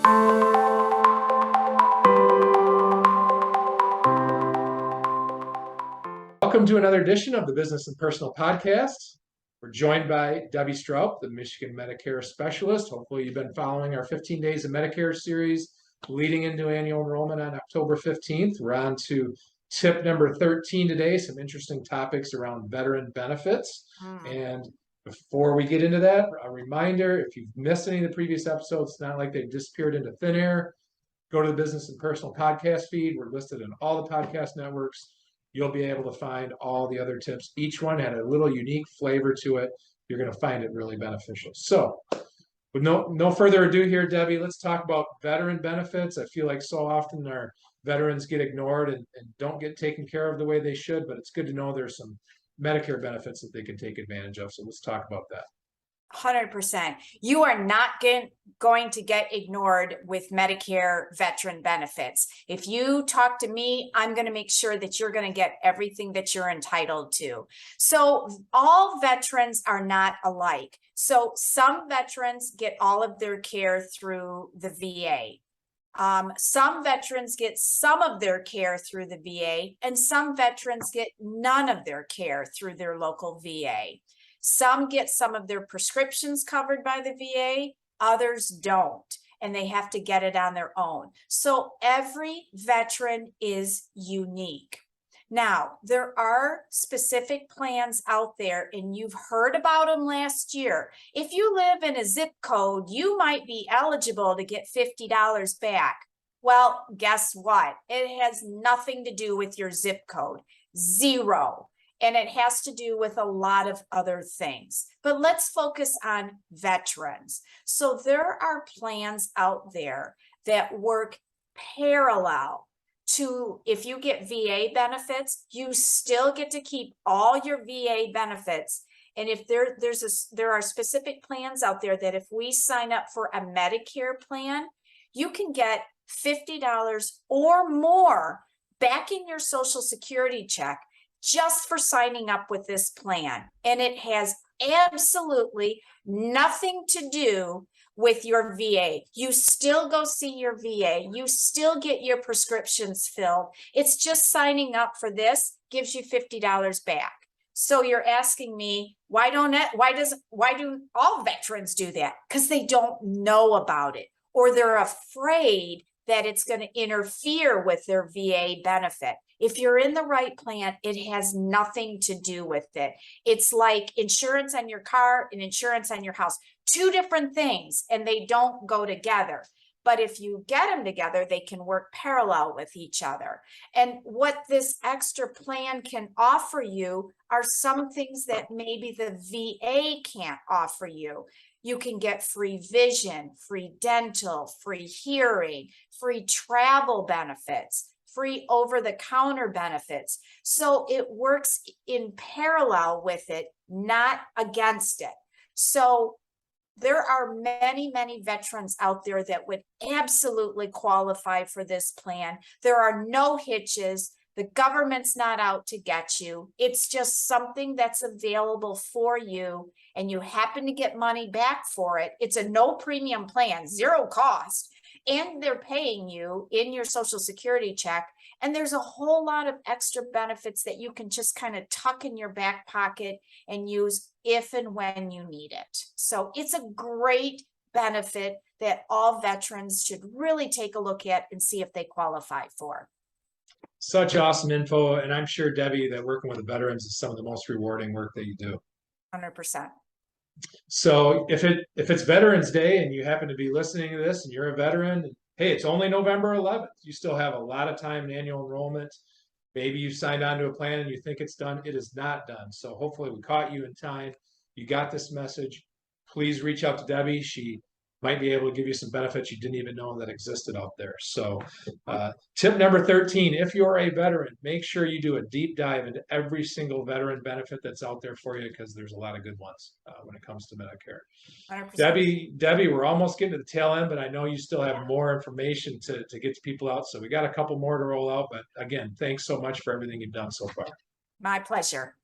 Welcome to another edition of the Business and Personal Podcast. We're joined by Debbie Stroup, the Michigan Medicare Specialist. Hopefully you've been following our 15 Days of Medicare series leading into annual enrollment on October 15th. We're on to tip number 13 today, some interesting topics around veteran benefits. And before we get into that, a reminder, if you've missed any of the previous episodes, it's not like they've disappeared into thin air. Go to the Business and Personal Podcast feed. We're listed in all the podcast networks. You'll be able to find all the other tips. Each one had a little unique flavor to it. You're going to find it really beneficial. So with no further ado here, Debbie, let's talk about veteran benefits. I feel like so often our veterans get ignored and don't get taken care of the way they should, but it's good to know there's some Medicare benefits that they can take advantage of. So let's talk about that. 100%. You are not going to get ignored with Medicare veteran benefits. If you talk to me, I'm going to make sure that you're going to get everything that you're entitled to. So all veterans are not alike. So some veterans get all of their care through the VA. Some veterans get some of their care through the VA, and some veterans get none of their care through their local VA. Some get some of their prescriptions covered by the VA, others don't, and they have to get it on their own. So every veteran is unique. Now, there are specific plans out there, and you've heard about them last year. If you live in a zip code, you might be eligible to get $50 back. Well, guess what? It has nothing to do with your zip code. Zero. And it has to do with a lot of other things. But let's focus on veterans. So there are plans out there that work parallel to, if you get VA benefits, you still get to keep all your VA benefits. And if there are specific plans out there that if we sign up for a Medicare plan, you can get $50 or more back in your Social Security check just for signing up with this plan. And it has absolutely nothing to do with your VA. You still go see your VA. You still get your prescriptions filled. It's just signing up for this gives you $50 back. So you're asking me, why do all veterans do that? Because they don't know about it, or they're afraid that it's going to interfere with their VA benefit. If you're in the right plan, it has nothing to do with it. It's like insurance on your car and insurance on your house, two different things, and they don't go together. But if you get them together, they can work parallel with each other. And what this extra plan can offer you are some things that maybe the VA can't offer you. You can get free vision, free dental, free hearing, free travel benefits, free over-the-counter benefits. So it works in parallel with it, not against it. So there are many, many veterans out there that would absolutely qualify for this plan. There are no hitches. The government's not out to get you. It's just something that's available for you, and you happen to get money back for it. It's a no premium plan, zero cost, and they're paying you in your Social Security check. And there's a whole lot of extra benefits that you can just kind of tuck in your back pocket and use if and when you need it. So it's a great benefit that all veterans should really take a look at and see if they qualify for. Such awesome info. And I'm sure, Debbie, that working with the veterans is some of the most rewarding work that you do. 100%. So if it's Veterans Day and you happen to be listening to this and you're a veteran, hey, it's only November 11th. You still have a lot of time in annual enrollment. Maybe you signed on to a plan and you think it's done. It is not done. So hopefully we caught you in time. You got this message. Please reach out to Debbie. She might be able to give you some benefits you didn't even know that existed out there. So tip number 13, if you're a veteran, make sure you do a deep dive into every single veteran benefit that's out there for you, because there's a lot of good ones when it comes to Medicare. 100%. Debbie, we're almost getting to the tail end, but I know you still have more information to get to people out. So we got a couple more to roll out. But again, thanks so much for everything you've done so far. My pleasure.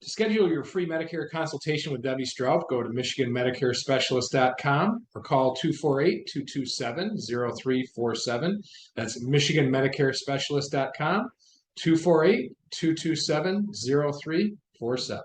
To schedule your free Medicare consultation with Debbie Stroup, go to MichiganMedicareSpecialist.com or call 248-227-0347. That's MichiganMedicareSpecialist.com, 248-227-0347.